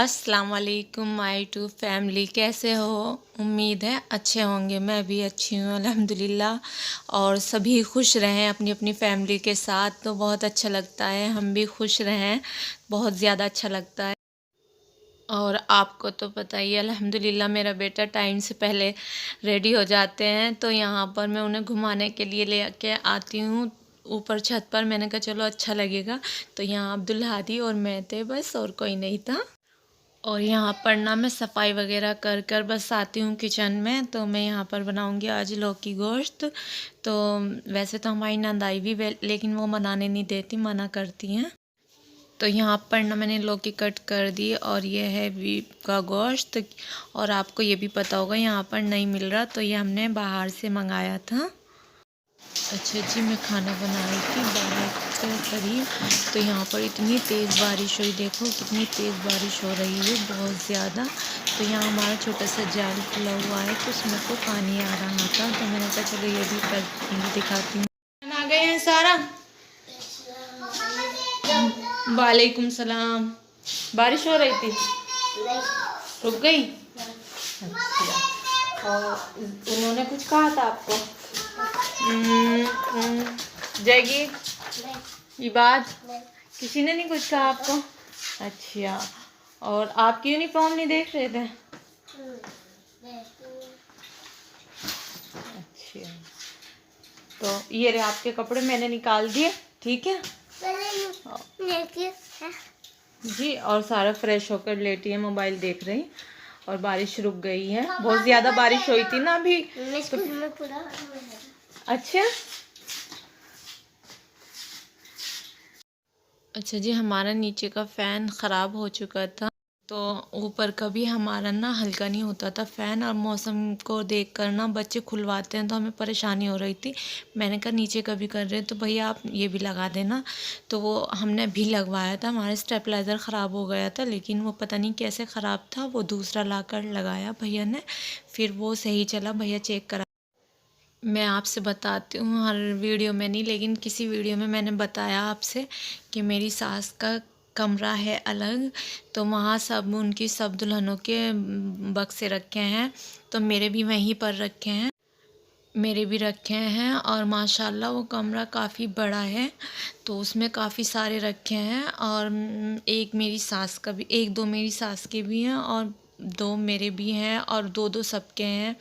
अस्सलाम वालेकुम my to family. कैसे हो? उम्मीद है अच्छे होंगे। मैं भी अच्छी हूँ अल्हम्दुलिल्लाह। और सभी खुश रहें अपनी अपनी फैमिली के साथ, तो बहुत अच्छा लगता है। हम भी खुश रहें, बहुत ज़्यादा अच्छा लगता है। और आपको तो पता ही है अल्हम्दुलिल्लाह, मेरा बेटा टाइम से पहले रेडी हो जाते हैं, तो यहाँ पर मैं उन्हें घुमाने के लिए ले के आती हूँ ऊपर छत पर। मैंने कहा चलो अच्छा लगेगा। तो यहाँ अब्दुल हादी और मैं थे बस, और कोई नहीं था। और यहाँ पर ना मैं सफाई वगैरह कर कर बस आती हूँ किचन में। तो मैं यहाँ पर बनाऊँगी आज लौकी गोश्त। तो वैसे तो हमारी नंदाई भी लेकिन वो बनाने नहीं देती, मना करती हैं। तो यहाँ पर ना मैंने लौकी कट कर दी, और ये है बीफ का गोश्त। और आपको ये भी पता होगा यहाँ पर नहीं मिल रहा, तो ये हमने बाहर से मंगाया था। अच्छा जी, मैं खाना बना रही थी 12 के करीब। तो यहाँ पर इतनी तेज़ बारिश हुई, देखो कितनी तेज़ बारिश हो रही है, बहुत ज़्यादा। तो यहाँ हमारा छोटा सा जाल खुला हुआ है, तो उसमें तो पानी आ रहा था। तो मैंने कहा चलो ये भी कर दिखाती हूँ। आ गए हैं सारा। वालेकुम सलाम। बारिश हो रही थी, रुक गई। अच्छा, और उन्होंने कुछ कहा था आपको? जगी इबाद, किसी ने नहीं कुछ कहा आपको? अच्छा, और आपकी यूनिफॉर्म नहीं देख रहे थे? अच्छा, तो ये रहे आपके कपड़े, मैंने निकाल दिए, ठीक है जी। और सारा फ्रेश होकर लेटी है, मोबाइल देख रही। और बारिश रुक गई है, बहुत ज़्यादा बारिश हुई थी ना अभी तो। अच्छा अच्छा जी, हमारा नीचे का फ़ैन ख़राब हो चुका था, तो ऊपर का भी हमारा ना हल्का नहीं होता था फ़ैन। और मौसम को देख कर ना बच्चे खुलवाते हैं, तो हमें परेशानी हो रही थी। मैंने कहा नीचे का भी कर रहे हैं तो भैया आप ये भी लगा देना। तो वो हमने भी लगवाया था। हमारा स्टेबलाइज़र ख़राब हो गया था, लेकिन वो पता नहीं कैसे ख़राब था, वो दूसरा लाकर लगाया भैया ने, फिर वो सही चला। भैया चेक करा। मैं आपसे बताती हूँ हर वीडियो में नहीं, लेकिन किसी वीडियो में मैंने बताया आपसे कि मेरी सास का कमरा है अलग, तो वहाँ सब उनकी सब दुल्हनों के बक्से रखे हैं, तो मेरे भी वहीं पर रखे हैं, मेरे भी रखे हैं। और माशाल्लाह वो कमरा काफ़ी बड़ा है, तो उसमें काफ़ी सारे रखे हैं। और एक मेरी सास का भी, एक दो मेरी सास के भी हैं, और दो मेरे भी हैं, और दो दो सबके हैं।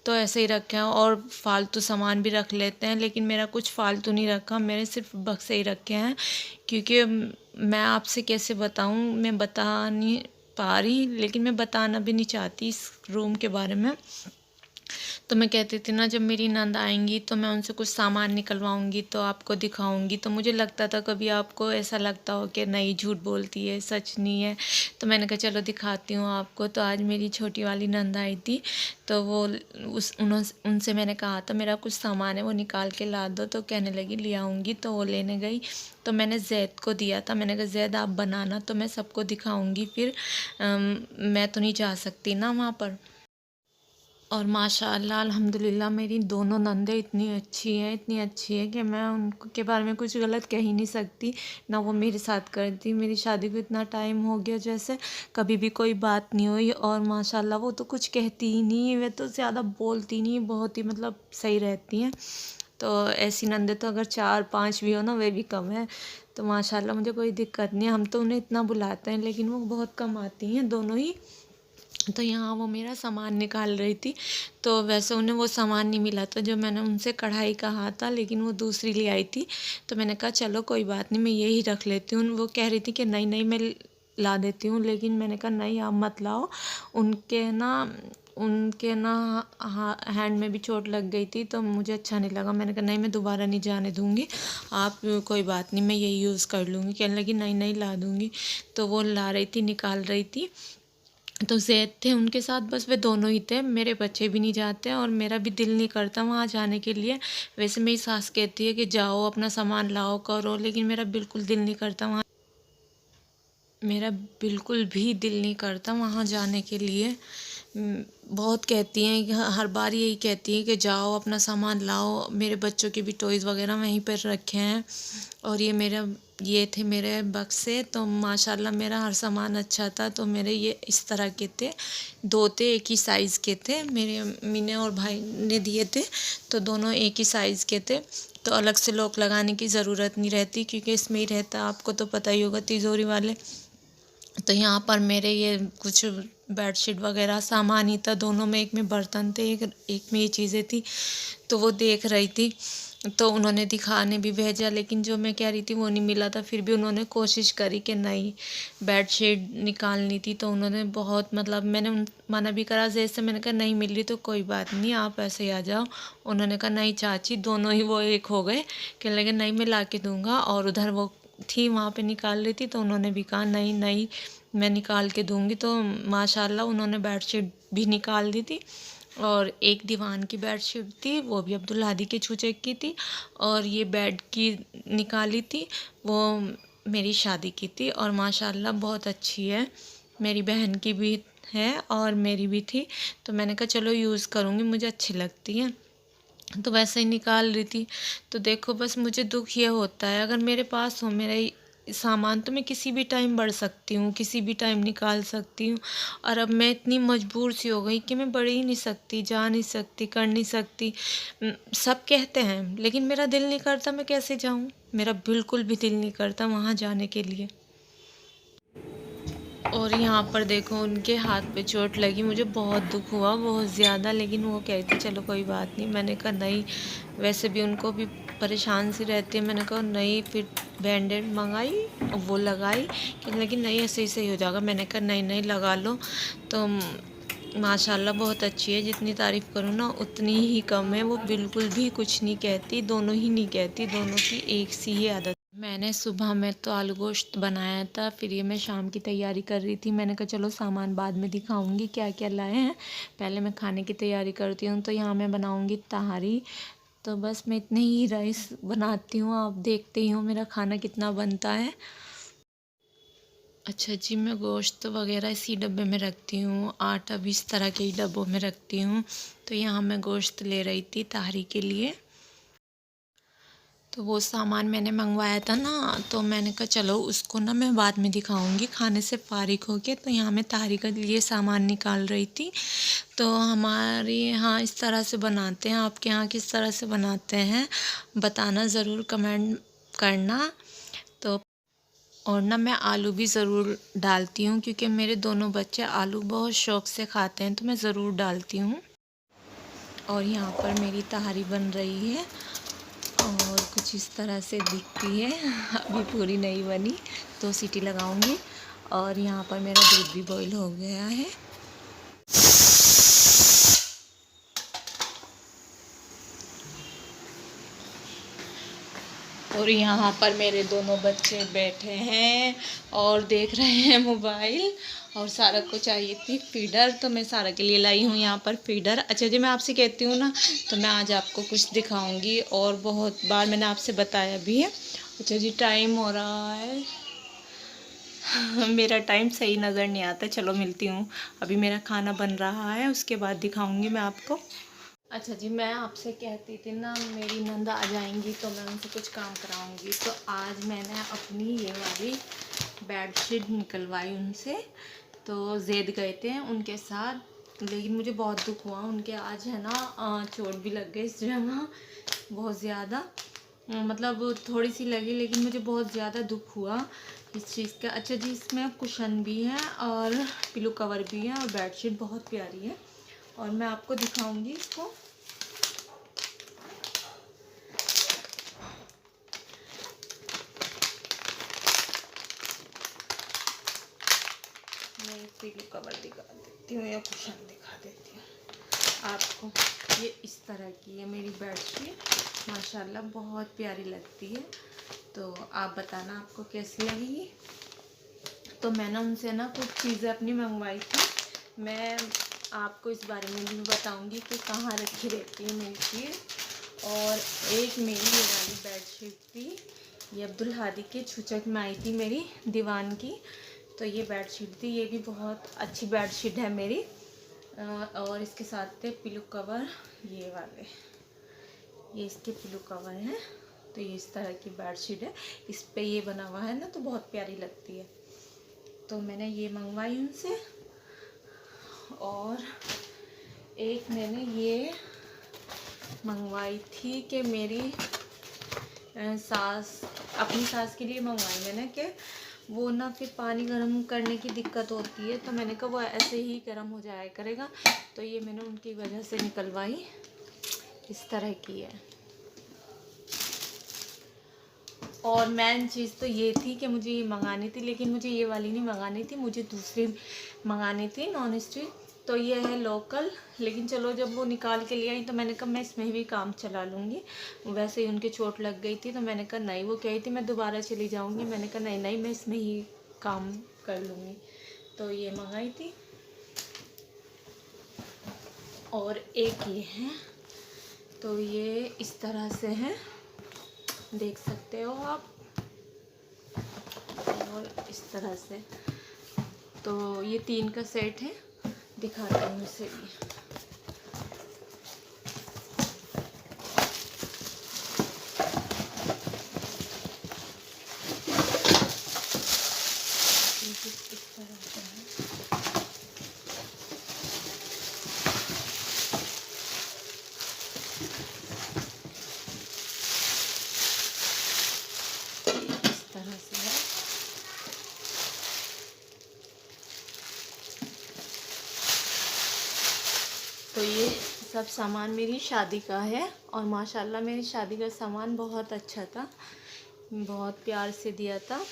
तो ऐसे ही रखे हैं, और फालतू सामान भी रख लेते हैं, लेकिन मेरा कुछ फालतू नहीं रखा, मेरे सिर्फ बक्से ही रखे हैं। क्योंकि मैं आपसे कैसे बताऊं, मैं बता नहीं पा रही, लेकिन मैं बताना भी नहीं चाहती इस रूम के बारे में। तो मैं कहती थी ना, जब मेरी नंद आएंगी तो मैं उनसे कुछ सामान निकलवाऊंगी तो आपको दिखाऊंगी। तो मुझे लगता था कभी आपको ऐसा लगता हो कि नहीं झूठ बोलती है, सच नहीं है, तो मैंने कहा चलो दिखाती हूँ आपको। तो आज मेरी छोटी वाली नंद आई थी, तो वो उनसे मैंने कहा था मेरा कुछ सामान है वो निकाल के ला दो, तो कहने लगी ले आऊँगी। तो वो लेने गई, तो मैंने जैद को दिया था, मैंने कहा जैद आप बनाना, तो मैं सबको दिखाऊंगी फिर। मैं तो नहीं जा सकती ना वहाँ पर। और माशाअल्लाह अल्हम्दुलिल्लाह मेरी दोनों नंदें इतनी अच्छी हैं, इतनी अच्छी हैं कि मैं उनके बारे में कुछ गलत कह ही नहीं सकती। ना वो मेरे साथ करती, मेरी शादी को इतना टाइम हो गया जैसे कभी भी कोई बात नहीं हुई। और माशाअल्लाह वो तो कुछ कहती ही नहीं, वे तो ज़्यादा बोलती नहीं, बहुत ही मतलब सही रहती हैं। तो ऐसी नंदें तो अगर 4-5 भी हो ना, वे भी कम है। तो माशाल्लाह मुझे कोई दिक्कत नहीं है। हम तो उन्हें इतना बुलाते हैं, लेकिन वो बहुत कम आती हैं दोनों ही। तो यहाँ वो मेरा सामान निकाल रही थी, तो वैसे उन्हें वो सामान नहीं मिला था जो मैंने उनसे कढ़ाई कहा था, लेकिन वो दूसरी ले आई थी। तो मैंने कहा चलो कोई बात नहीं, मैं यही रख लेती हूँ। वो कह रही थी कि नहीं नहीं मैं ला देती हूँ, लेकिन मैंने कहा नहीं आप मत लाओ। उनके ना हैंड में भी चोट लग गई थी, तो मुझे अच्छा नहीं लगा। मैंने कहा नहीं मैं दोबारा नहीं जाने दूँगी, आप कोई बात नहीं मैं यही यूज़ कर लूँगी। कहने लगी नहीं नहीं ला दूँगी। तो वो ला रही थी, निकाल रही थी। तो ज़ैद थे उनके साथ, बस वे दोनों ही थे, मेरे बच्चे भी नहीं जाते और मेरा भी दिल नहीं करता वहाँ जाने के लिए। वैसे मेरी सास कहती है कि जाओ अपना सामान लाओ करो, लेकिन मेरा बिल्कुल दिल नहीं करता वहाँ, मेरा बिल्कुल भी दिल नहीं करता वहाँ जाने के लिए। बहुत कहती हैं कि हर बार यही कहती हैं कि जाओ अपना सामान लाओ। मेरे बच्चों के भी टॉयज़ वगैरह वहीं पर रखे हैं, और ये मेरा ये थे मेरे बक्से। तो माशाल्लाह मेरा हर सामान अच्छा था। तो मेरे ये इस तरह के थे, 2 थे, एक ही साइज़ के थे, मेरे अम्मी ने और भाई ने दिए थे, तो दोनों एक ही साइज़ के थे। तो अलग से लॉक लगाने की ज़रूरत नहीं रहती, क्योंकि इसमें ही रहता, आपको तो पता ही होगा तिजोरी वाले। तो यहाँ पर मेरे ये कुछ बेडशीट वगैरह सामान ही था दोनों में, एक में बर्तन थे, एक में ये चीज़ें थी। तो वो देख रही थी, तो उन्होंने दिखाने भी भेजा, लेकिन जो मैं कह रही थी वो नहीं मिला था। फिर भी उन्होंने कोशिश करी कि नहीं, बेडशीट निकालनी थी। तो उन्होंने बहुत, मतलब मैंने मना भी करा जैसे, मैंने कहा नहीं मिल रही तो कोई बात नहीं, आप ऐसे ही आ जाओ। उन्होंने कहा नहीं चाची, दोनों ही वो एक हो गए, कहने लगे नहीं मैं ला के दूँगा। और उधर वो थी वहाँ पे निकाल रही थी, तो उन्होंने भी कहा नहीं नहीं मैं निकाल के दूँगी। तो माशाल्लाह उन्होंने बेडशीट भी निकाल दी थी। और एक दीवान की बेडशीट थी, वो भी अब्दुल हादी के छूचे की थी। और ये बेड की निकाली थी, वो मेरी शादी की थी, और माशाल्लाह बहुत अच्छी है। मेरी बहन की भी है और मेरी भी थी। तो मैंने कहा चलो यूज़ करूँगी, मुझे अच्छी लगती है, तो वैसे ही निकाल रही थी। तो देखो बस मुझे दुख ये होता है, अगर मेरे पास हो मेरा सामान, तो मैं किसी भी टाइम बढ़ सकती हूँ, किसी भी टाइम निकाल सकती हूँ। और अब मैं इतनी मजबूर सी हो गई कि मैं बढ़ ही नहीं सकती, जा नहीं सकती, कर नहीं सकती। सब कहते हैं, लेकिन मेरा दिल नहीं करता, मैं कैसे जाऊँ? मेरा बिल्कुल भी दिल नहीं करता वहाँ जाने के लिए। और यहाँ पर देखो उनके हाथ पे चोट लगी, मुझे बहुत दुख हुआ, बहुत ज़्यादा। लेकिन वो कहती चलो कोई बात नहीं। मैंने कहा नहीं, वैसे भी उनको भी परेशान सी रहती है। मैंने कहा नहीं, फिर बैंडेड मंगाई और वो लगाई, कहने लगी नहीं ऐसे ही सही हो जाएगा। मैंने कहा नहीं नहीं लगा लो। तो माशाल्लाह बहुत अच्छी है, जितनी तारीफ़ करूँ ना उतनी ही कम है। वो बिल्कुल भी कुछ नहीं कहती, दोनों ही नहीं कहती, दोनों की एक सी ही आदत। मैंने सुबह में तो आलू गोश्त बनाया था, फिर ये मैं शाम की तैयारी कर रही थी। मैंने कहा चलो सामान बाद में दिखाऊंगी क्या क्या लाए हैं, पहले मैं खाने की तैयारी करती हूँ। तो यहाँ मैं बनाऊंगी तहारी। तो बस मैं इतने ही राइस बनाती हूँ, आप देखते ही हो मेरा खाना कितना बनता है। अच्छा जी, मैं गोश्त वगैरह इसी डब्बे में रखती हूँ, आटा भी इस तरह के ही डब्बों में रखती हूँ। तो यहाँ मैं गोश्त ले रही थी तहारी के लिए। तो वो सामान मैंने मंगवाया था ना, तो मैंने कहा चलो उसको ना मैं बाद में दिखाऊंगी खाने से फारिग होके। तो यहाँ मैं तहारी के लिए सामान निकाल रही थी। तो हमारे यहाँ इस तरह से बनाते हैं, आपके यहाँ किस तरह से बनाते हैं बताना ज़रूर, कमेंट करना। तो और ना मैं आलू भी ज़रूर डालती हूँ, क्योंकि मेरे दोनों बच्चे आलू बहुत शौक़ से खाते हैं, तो मैं ज़रूर डालती हूँ। और यहाँ पर मेरी तहारी बन रही है और कुछ इस तरह से दिखती है। अभी पूरी नहीं बनी, 2 सीटी लगाऊंगी। और यहाँ पर मेरा दूध भी बॉईल हो गया है। और यहाँ पर मेरे दोनों बच्चे बैठे हैं और देख रहे हैं मोबाइल। और सारा को चाहिए थी फीडर, तो मैं सारा के लिए लाई हूँ यहाँ पर फीडर। अच्छा जी, मैं आपसे कहती हूँ ना, तो मैं आज आपको कुछ दिखाऊंगी, और बहुत बार मैंने आपसे बताया भी है। अच्छा जी, टाइम हो रहा है। मेरा टाइम सही नज़र नहीं आता, चलो मिलती हूँ। अभी मेरा खाना बन रहा है, उसके बाद दिखाऊंगी मैं आपको। अच्छा जी, मैं आपसे कहती थी ना मेरी नंद आ जाएंगी तो मैं उनसे कुछ काम कराऊंगी। तो आज मैंने अपनी ये वाली बेडशीट निकलवाई उनसे। तो ज़ैद गए थे उनके साथ, लेकिन मुझे बहुत दुख हुआ उनके, आज है ना चोट भी लग गई इस जगह बहुत ज़्यादा। मतलब थोड़ी सी लगी, लेकिन मुझे बहुत ज़्यादा दुख हुआ इस चीज़ का। अच्छा जी, इसमें कुशन भी है और पिलो कवर भी है, और बेडशीट बहुत प्यारी है, और मैं आपको दिखाऊंगी इसको। मैं पिलो कवर दिखा देती हूँ या कुशन दिखा देती हूँ आपको। ये इस तरह की है मेरी बेडशीट, माशाल्लाह बहुत प्यारी लगती है। तो आप बताना आपको कैसी लगेगी। तो मैंने उनसे ना कुछ चीज़ें अपनी मंगवाई थी, मैं आपको इस बारे में भी बताऊंगी कि कहाँ रखी रहती है मेरी चीज़। और एक मेरी ये वाली बेडशीट थी, ये अब्दुल हादी के छूचक में आई थी मेरी दीवान की। तो ये बेडशीट थी, ये भी बहुत अच्छी बेडशीट है मेरी। और इसके साथ थे पिलो कवर, ये वाले, ये इसके पिलो कवर हैं। तो ये इस तरह की बेडशीट है, इस पे ये बना हुआ है ना तो बहुत प्यारी लगती है। तो मैंने ये मंगवाई उनसे। और एक मैंने ये मंगवाई थी कि मेरी सास, अपनी सास के लिए मंगवाई मैंने कि वो ना फिर पानी गर्म करने की दिक्कत होती है, तो मैंने कहा वो ऐसे ही गर्म हो जाया करेगा, तो ये मैंने उनकी वजह से निकलवाई। इस तरह की है। और मेन चीज़ तो ये थी कि मुझे ये मंगानी थी, लेकिन मुझे ये वाली नहीं मंगानी थी, मुझे दूसरी मंगानी थी नॉन स्टिक। तो ये है लोकल, लेकिन चलो जब वो निकाल के ले आई तो मैंने कहा मैं इसमें भी काम चला लूँगी। वैसे ही उनके चोट लग गई थी तो मैंने कहा नहीं, वो कही थी मैं दोबारा चली जाऊँगी, मैंने कहा नहीं नहीं मैं इसमें ही काम कर लूँगी। तो ये मंगाई थी। और एक ये है, तो ये इस तरह से है, देख सकते हो आप। और इस तरह से, तो ये 3 का सेट है, दिखाती हूँ इसे भी। इस तरह से है। इस तरह से है। तो ये सब सामान मेरी शादी का है, और माशाल्लाह मेरी शादी का सामान बहुत अच्छा था, बहुत प्यार से दिया था।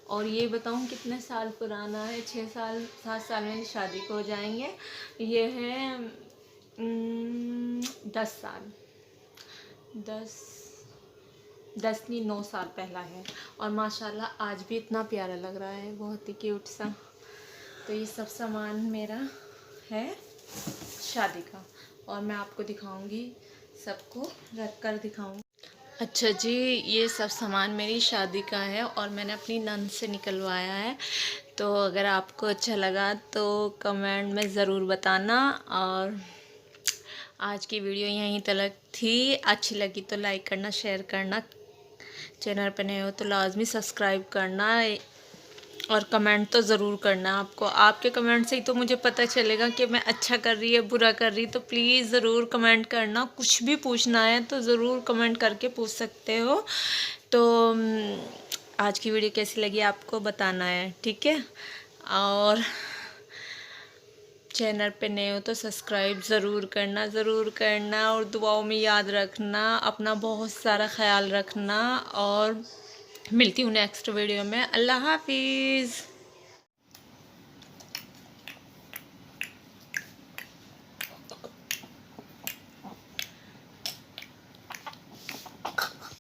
और ये बताऊँ कितने साल पुराना है, 6 साल 7 साल में शादी को हो जाएंगे। ये है 10 साल, 10 नहीं 9 साल पहला है, और माशाल्लाह आज भी इतना प्यारा लग रहा है, बहुत ही क्यूट सा। तो ये सब सामान मेरा है शादी का, और मैं आपको दिखाऊंगी, सबको रख कर दिखाऊंगी। अच्छा जी, ये सब सामान मेरी शादी का है और मैंने अपनी नंद से निकलवाया है। तो अगर आपको अच्छा लगा तो कमेंट में ज़रूर बताना। और आज की वीडियो यहीं तक थी, अच्छी लगी तो लाइक करना, शेयर करना, चैनल पर नए हो तो लाजमी सब्सक्राइब करना, और कमेंट तो ज़रूर करना। आपको आपके कमेंट से ही तो मुझे पता चलेगा कि मैं अच्छा कर रही है बुरा कर रही, तो प्लीज़ ज़रूर कमेंट करना। कुछ भी पूछना है तो ज़रूर कमेंट करके पूछ सकते हो। तो आज की वीडियो कैसी लगी आपको बताना है, ठीक है। और चैनल पे नए हो तो सब्सक्राइब ज़रूर करना, और दुआओं में याद रखना, अपना बहुत सारा ख्याल रखना। और मिलती हूँ नेक्स्ट वीडियो में। अल्लाह हाफिज़।